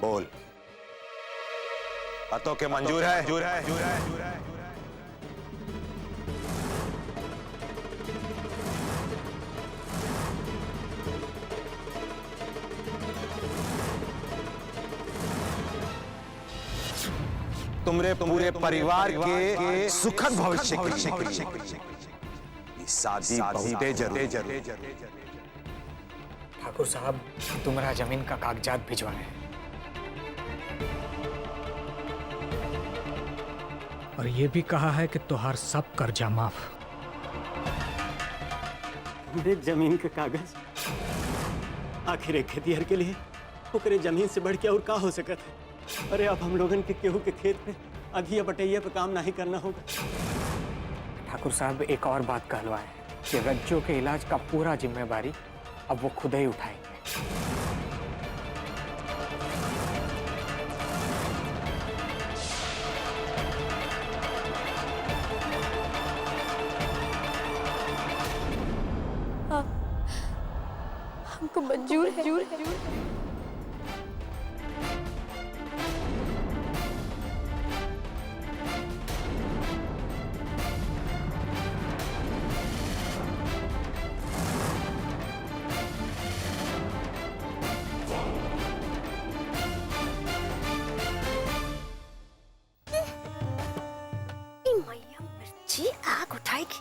बोल, अतो के मंजूर है? मंजूर है, मंजूर है, मंजूर है। तुमरे पूरे परिवार के सुखद भविष्य के लिए ये शादी बहुत जरूरी। ठाकुर साहब, तुम्हारा जमीन का कागजात भिजवाए हैं और ये भी कहा है कि तुहार सब कर्जा माफ। हमरे जमीन का कागज आखिर एक खेतिहर के लिए ओकरे जमीन से बढ़ के और का हो सकता है। अरे अब हम लोगन के केहू के खेत में अघिया बटैया पे काम नहीं करना होगा। ठाकुर साहब, एक और बात कहलवाए हैं कि रज्जो के इलाज का पूरा जिम्मेवारी अब वो खुद ही उठाएंगे। हमको मंजूर है। मैया मिर्ची आग उठाएगी।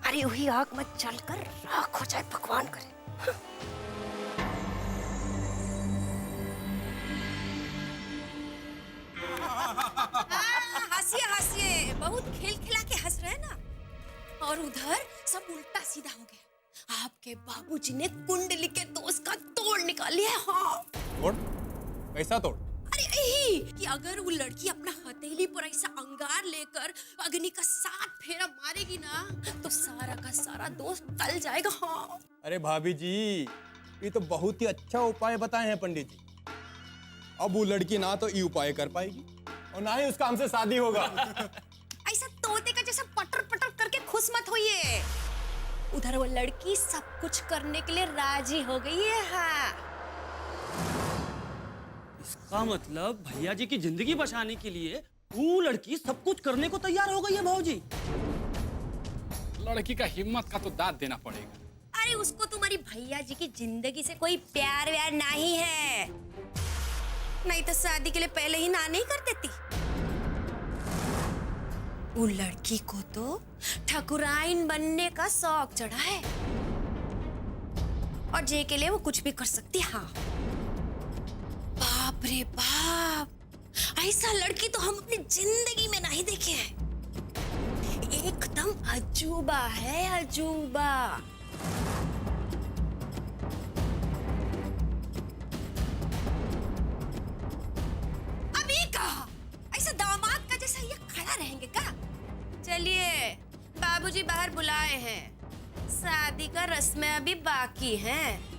अरे वही आग में जलकर राख हो जाए, भगवान करे। हंसिए हंसिए, बहुत खिलखिला के हंस रहे हैं ना। और उधर सब उल्टा सीधा हो गया। आपके बाबूजी ने कुंडली के दोस्त का तोड़ निकाल लिया। हाँ, तोड़? कैसा तोड़? अरे यही कि अगर वो लड़की अपना हथेली पर ऐसा अंगार लेकर अग्नि का 7 फेरा मारेगी ना, तो सारा का सारा दोस्त टल जाएगा। हाँ। अरे भाभी जी, ये तो बहुत ही अच्छा उपाय बताए हैं पंडित जी। अब वो लड़की ना तो ये उपाय कर पाएगी और ना ही उसका हमसे शादी होगा। ऐसा तोते का जैसा पटर पटर करके खुश मत होइए। उधर वो लड़की सब कुछ करने के लिए राजी हो गई है। हाँ। इसका मतलब भैया जी की जिंदगी बचाने के लिए वो लड़की सब कुछ करने को तैयार हो गई है। भाऊजी, लड़की का हिम्मत का तो दाद देना पड़ेगा। अरे उसको तुम्हारी भैया जी की जिंदगी से कोई प्यार व्यार नहीं है, नहीं तो शादी के लिए पहले ही ना नहीं कर देती। वो लड़की को तो ठाकुराइन बनने का शौक चढ़ा है और जे के लिए वो कुछ भी कर सकती। हाँ। बाप रे बाप, ऐसा लड़की तो हम अपनी जिंदगी में नहीं देखे हैं। एकदम अजूबा है, अजूबा। अभी कहा ऐसा दामाद का जैसा ये खड़ा रहेंगे क्या? चलिए, बाबूजी बाहर बुलाए हैं, शादी का रस्में अभी बाकी हैं।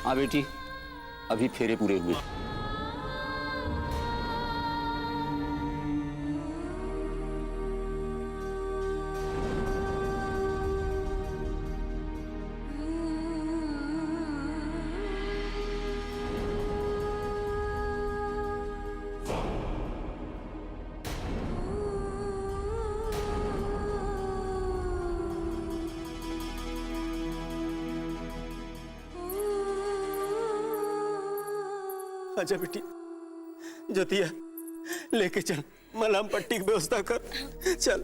हाँ बेटी, अभी फेरे पूरे हुए। आजा बेटी। ज्योतिया लेके चल, मलहम पट्टी की व्यवस्था कर। चल।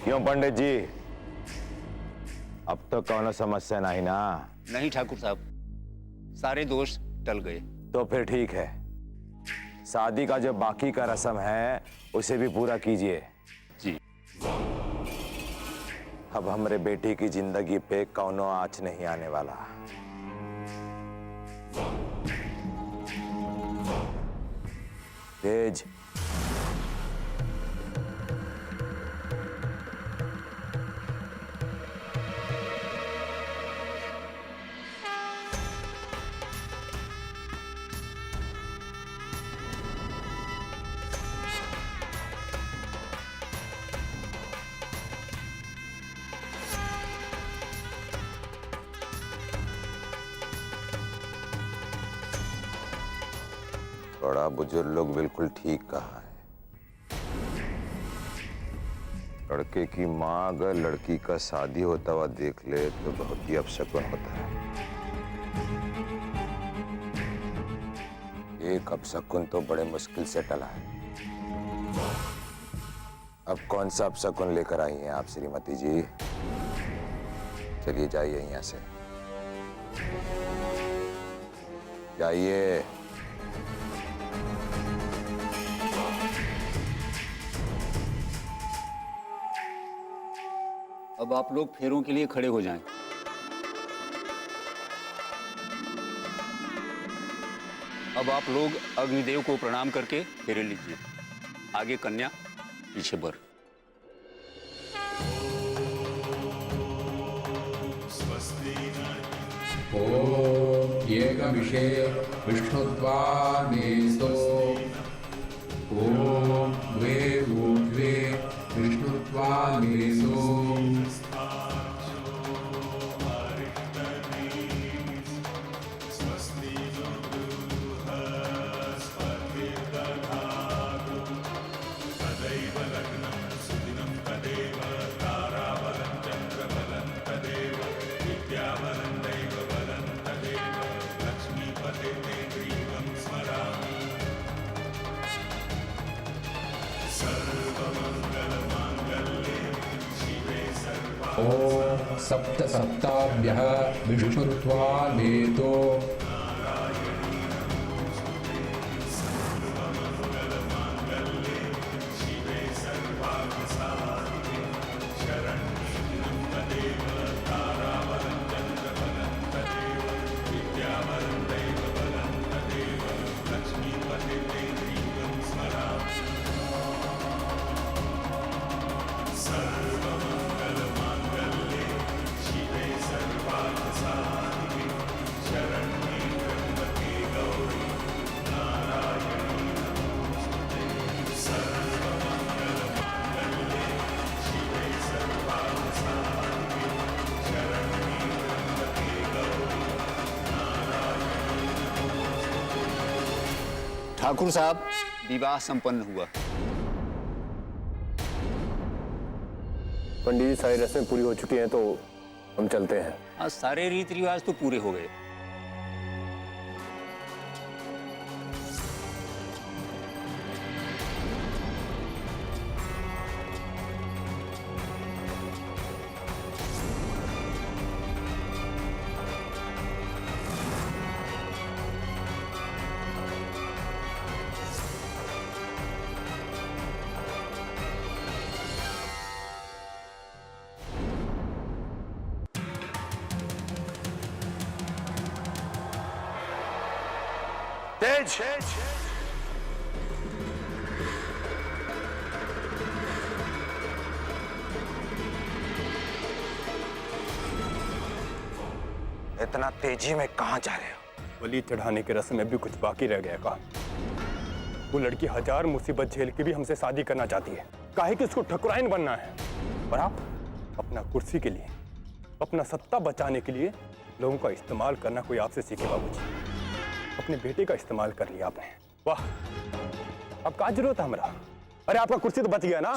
क्यों पंडित जी, अब तो कौनो समस्या नहीं ना? नहीं ठाकुर साहब, सारे दोष टल गए। तो फिर ठीक है, शादी का जो बाकी का रस्म है उसे भी पूरा कीजिए। जी। अब हमारे बेटी की जिंदगी पे कौनो आँच नहीं आने वाला। तेज, बड़ा बुजुर्ग लोग बिल्कुल ठीक कहा है। लड़के की माँ अगर लड़की का शादी होता हुआ देख ले तो बहुत ही अपशकुन होता है। एक अपशकुन तो बड़े मुश्किल से टला है। अब कौन सा अपशकुन लेकर आई हैं आप श्रीमती जी? चलिए जाइए यहाँ से, जाइए। अब आप लोग फेरों के लिए खड़े हो जाएं। अब आप लोग अग्निदेव को प्रणाम करके फेरे लीजिए। आगे कन्या, पीछे वर। ओम एकविषे विष्णुत्वामेस्तो ओम द्वे ऊर्ध्वे विष्णुत्वामेस्तो ओम सप्त सप्ताभ्यः विष्णुत्वामेतो ठाकुर साहब, विवाह संपन्न हुआ। पंडित जी, सारी रस्में पूरी हो चुकी हैं तो हम चलते हैं। आज सारे रीति रिवाज तो पूरे हो गए। तेज, इतना तेजी में कहाँ जा रहे हो? बलि चढ़ाने की रस्म में भी कुछ बाकी रह गया का? वो लड़की 1000 मुसीबत झेल के भी हमसे शादी करना चाहती है, काहे कि उसको ठकुराइन बनना है। और आप अपना कुर्सी के लिए, अपना सत्ता बचाने के लिए लोगों का इस्तेमाल करना कोई आपसे सीखे बाबूजी। अपने बेटे का इस्तेमाल कर लिया आपने। वाह, अब क्या जरूरत है हमारा? अरे आपका कुर्सी तो बच गया ना।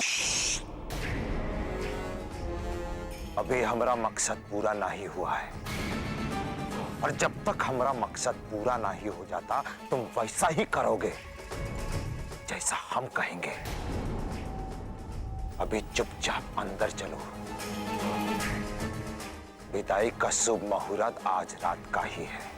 अभी हमारा मकसद पूरा नहीं हुआ है, और जब तक हमारा मकसद पूरा नहीं हो जाता तुम वैसा ही करोगे जैसा हम कहेंगे। अभी चुपचाप अंदर चलो। विदाई का शुभ मुहूर्त आज रात का ही है।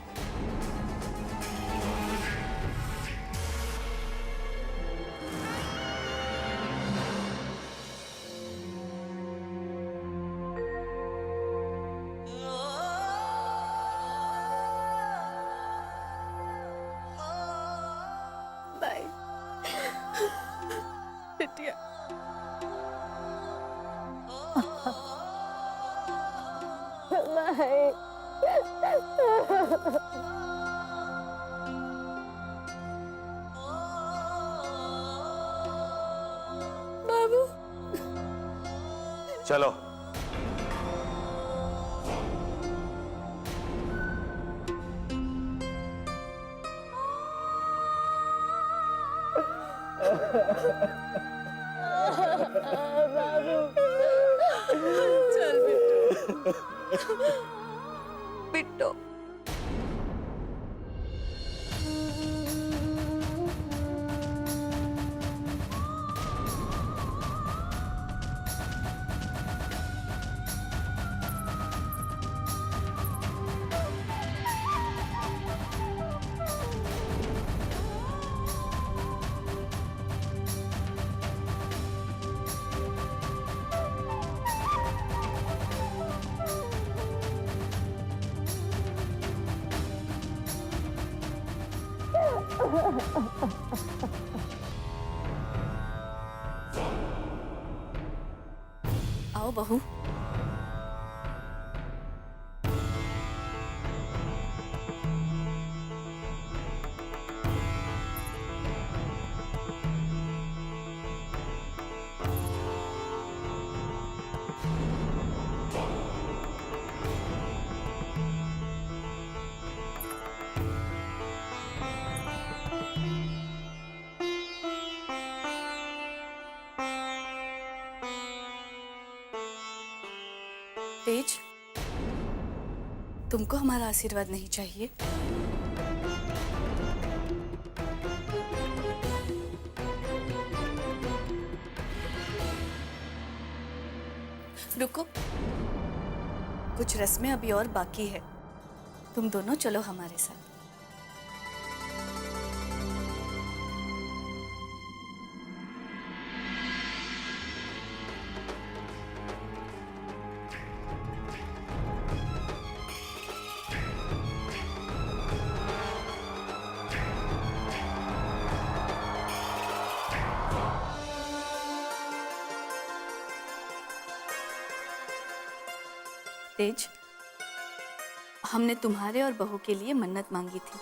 बाय बिटिया। बाबू चलो। चल बिट्टू। आओ बहू। तेज, तुमको हमारा आशीर्वाद नहीं चाहिए? रुको, कुछ रस्में अभी और बाकी है। तुम दोनों चलो हमारे साथ। तेज, हमने तुम्हारे और बहू के लिए मन्नत मांगी थी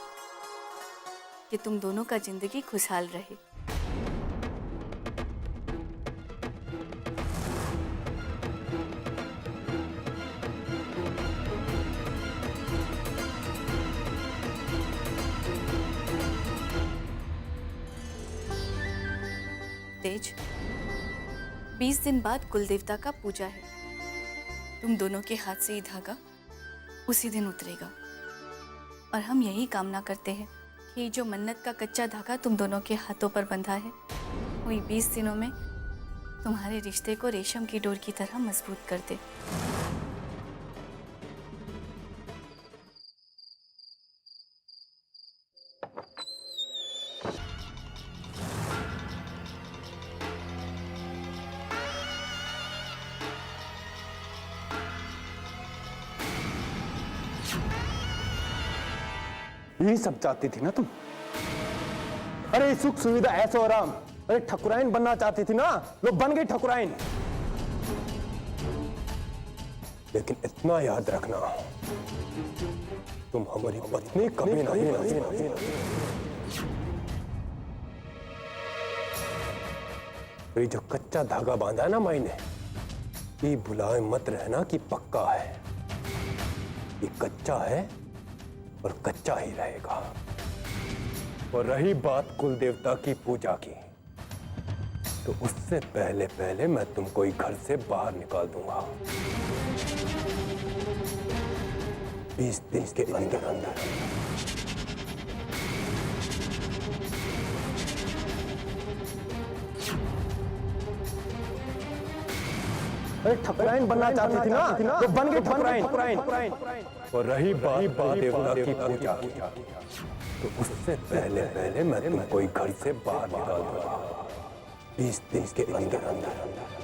कि तुम दोनों का जिंदगी खुशहाल रहे। तेज, 20 दिन बाद कुल देवता का पूजा है। तुम दोनों के हाथ से ये धागा उसी दिन उतरेगा, और हम यही कामना करते हैं कि जो मन्नत का कच्चा धागा तुम दोनों के हाथों पर बंधा है, वही 20 दिनों में तुम्हारे रिश्ते को रेशम की डोर की तरह मजबूत कर दे। यही सब चाहती थी ना तुम? अरे सुख सुविधा ऐसो आराम, अरे ठकुराइन बनना चाहती थी ना, लो बन गई ठकुराइन। लेकिन इतना याद रखना, तुम हमारी पत्नी कभी नहीं। ये जो कच्चा धागा बांधा है ना माई ने, ये भुलाए मत रहना कि पक्का है। ये कच्चा है और कच्चा ही रहेगा। और रही बात कुल देवता की पूजा की, तो उससे पहले पहले मैं तुमको घर से बाहर निकाल दूंगा 20 दिन के अंदर अंदर। अरे ठकुराइन बनना चाहती थी ना, तो बन गई ठकुराइन। और रही बात देवता की पूजा की, तो उससे पहले पहले मैं तुमको घर से बाहर निकाल दूंगा 20 दिन के अंदर अंदर।